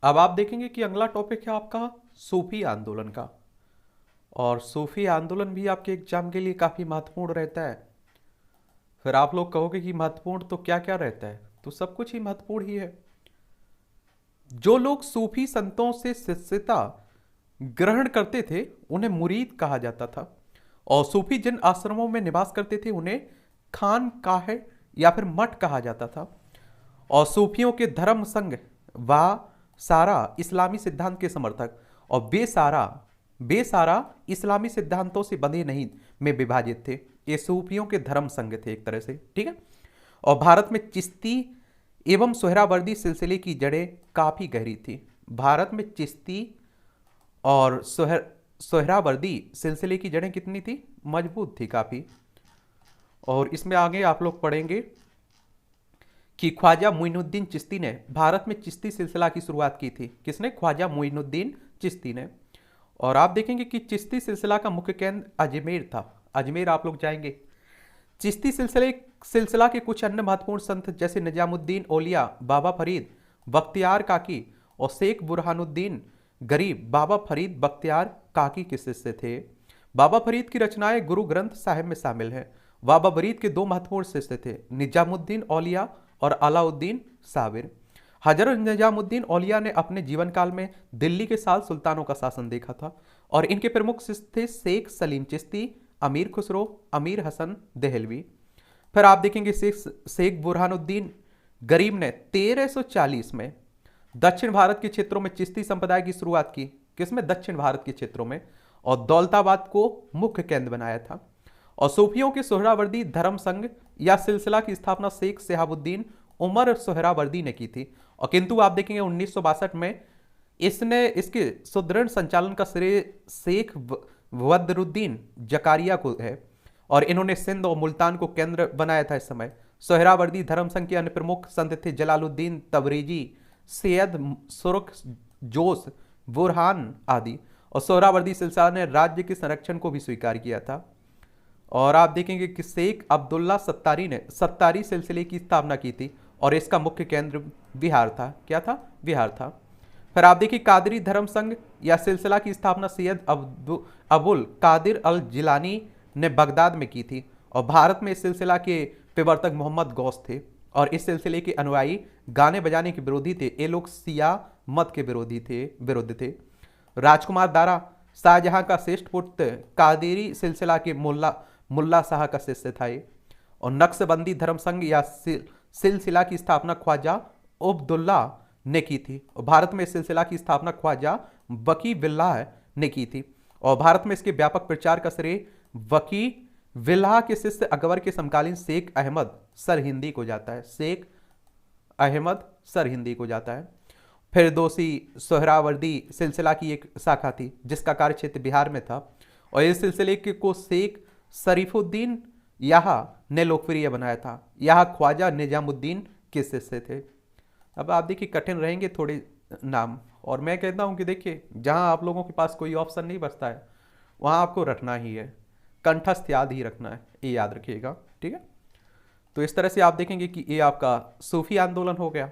अब आप देखेंगे कि अगला टॉपिक है आपका सूफी आंदोलन का। और सूफी आंदोलन भी आपके एग्जाम के लिए काफ़ी महत्वपूर्ण रहता है। फिर आप लोग कहोगे कि महत्वपूर्ण तो क्या क्या रहता है, तो सब कुछ ही महत्वपूर्ण ही है। जो लोग सूफी संतों से शिष्यता ग्रहण करते थे उन्हें मुरीद कहा जाता था, और सूफी जिन आश्रमों में निवास करते थे उन्हें खान काहे या फिर मठ कहा जाता था। और सूफियों के धर्म संघ व सारा इस्लामी सिद्धांत के समर्थक और बेसारा बेसारा इस्लामी सिद्धांतों से बंधे नहीं में विभाजित थे। ये सूफियों के धर्म संघ थे एक तरह से, ठीक है। और भारत में चिश्ती एवं सोहरावर्दी सिलसिले की जड़ें काफी गहरी थी। भारत में चिश्ती और सोहरावर्दी सिलसिले की जड़ें कितनी थी, मजबूत थी काफी। और इसमें आगे आप लोग पढ़ेंगे कि ख्वाजा मुइनुद्दीन चिश्ती ने भारत में चिश्ती सिलसिला की शुरुआत की थी। किसने? ख्वाजा मुइनुद्दीन चिश्ती ने। और आप देखेंगे कि चिश्ती सिलसिला का मुख्य केंद्र अजमेर था। अजमेर आप लोग जाएंगे। चिश्ती सिलसिला के कुछ अन्य महत्वपूर्ण संत जैसे निजामुद्दीन औलिया, बाबा फरीद बख्तियार काकी और शेख बुरहानुद्दीन गरीब बाबा फरीद बख्तियार काकी के शिष्य थे। बाबा फरीद की रचनाएं गुरु ग्रंथ साहिब में शामिल हैं। बाबा फरीद के दो महत्वपूर्ण शिष्य थे, निजामुद्दीन औलिया और अलाउद्दीन साबिर। हजरत निजामुद्दीन औलिया ने अपने जीवन काल में दिल्ली के 7 सुल्तानों का शासन देखा था, और इनके प्रमुख शिष्य थे शेख सलीम चिश्ती, अमीर खुसरो, अमीर हसन देहलवी। फिर आप देखेंगे शेख बुरहानुद्दीन गरीब ने 1340 में दक्षिण भारत के क्षेत्रों में चिश्ती संप्रदाय की शुरुआत की। किसमें? दक्षिण भारत के क्षेत्रों में। और दौलताबाद को मुख्य केंद्र बनाया था। और सूफियों के सोहरावर्दी धर्म संघ या सिलसिला की स्थापना शेख शहाबुद्दीन उमर सोहरावर्दी ने की थी। और किंतु आप देखेंगे 1962 में इसके सुदृढ़ संचालन का श्रेय शेख बदरुद्दीन जकारिया को है, और इन्होंने सिंध और मुल्तान को केंद्र बनाया था। इस समय सोहरावर्दी धर्म संघ के अन्य प्रमुख संत थे जलालुद्दीन तबरेजी, सैयद सुरख जोश, बुरहान आदि। और सोहरावर्दी सिलसिला ने राज्य के संरक्षण को भी स्वीकार किया था। और आप देखेंगे कि शेख अब्दुल्ला सत्तारी ने सत्तारी सिलसिले की स्थापना की थी, और इसका मुख्य केंद्र बिहार था। क्या था? बिहार था। फिर आप देखिए कादरी धर्म संघ या सिलसिला की स्थापना सैयद अबुल कादिर अल जिलानी ने बगदाद में की थी, और भारत में इस सिलसिला के प्रवर्तक मोहम्मद गौस थे, और इस सिलसिले के अनुयायी गाने बजाने के विरोधी थे। ये लोग सिया मत के विरुद्ध थे। राजकुमार दारा शाहजहां का श्रेष्ठ पुत्र कादेरी सिलसिला के मुल्ला शाह का शिष्य था। और नक्शबंदी धर्म संघ या सिलसिला की स्थापना ख्वाजा उब्दुल्ला ने की थी, और भारत में इस सिलसिला की स्थापना ख्वाजा वकी बिल्लाह ने की थी। और भारत में इसके व्यापक प्रचार का श्रेय वकी बिल्लाह के शिष्य अकबर के समकालीन शेख अहमद सरहिंदी को जाता है। शेख अहमद सरहिंदी को जाता है। फिरदौसी सोहरावर्दी सिलसिला की एक शाखा थी जिसका कार्य क्षेत्र बिहार में था, और इस सिलसिले को शेख शरीफुद्दीन यहाँ ने लोकप्रिय बनाया था। यहाँ ख्वाजा निजामुद्दीन के शिष्य थे। अब आप देखिए कठिन रहेंगे थोड़े नाम, और मैं कहता हूँ कि देखिए जहाँ आप लोगों के पास कोई ऑप्शन नहीं बचता है वहाँ आपको रटना ही है, कंठस्थ याद ही रखना है, ये याद रखिएगा, ठीक है। तो इस तरह से आप देखेंगे कि ये आपका सूफी आंदोलन हो गया।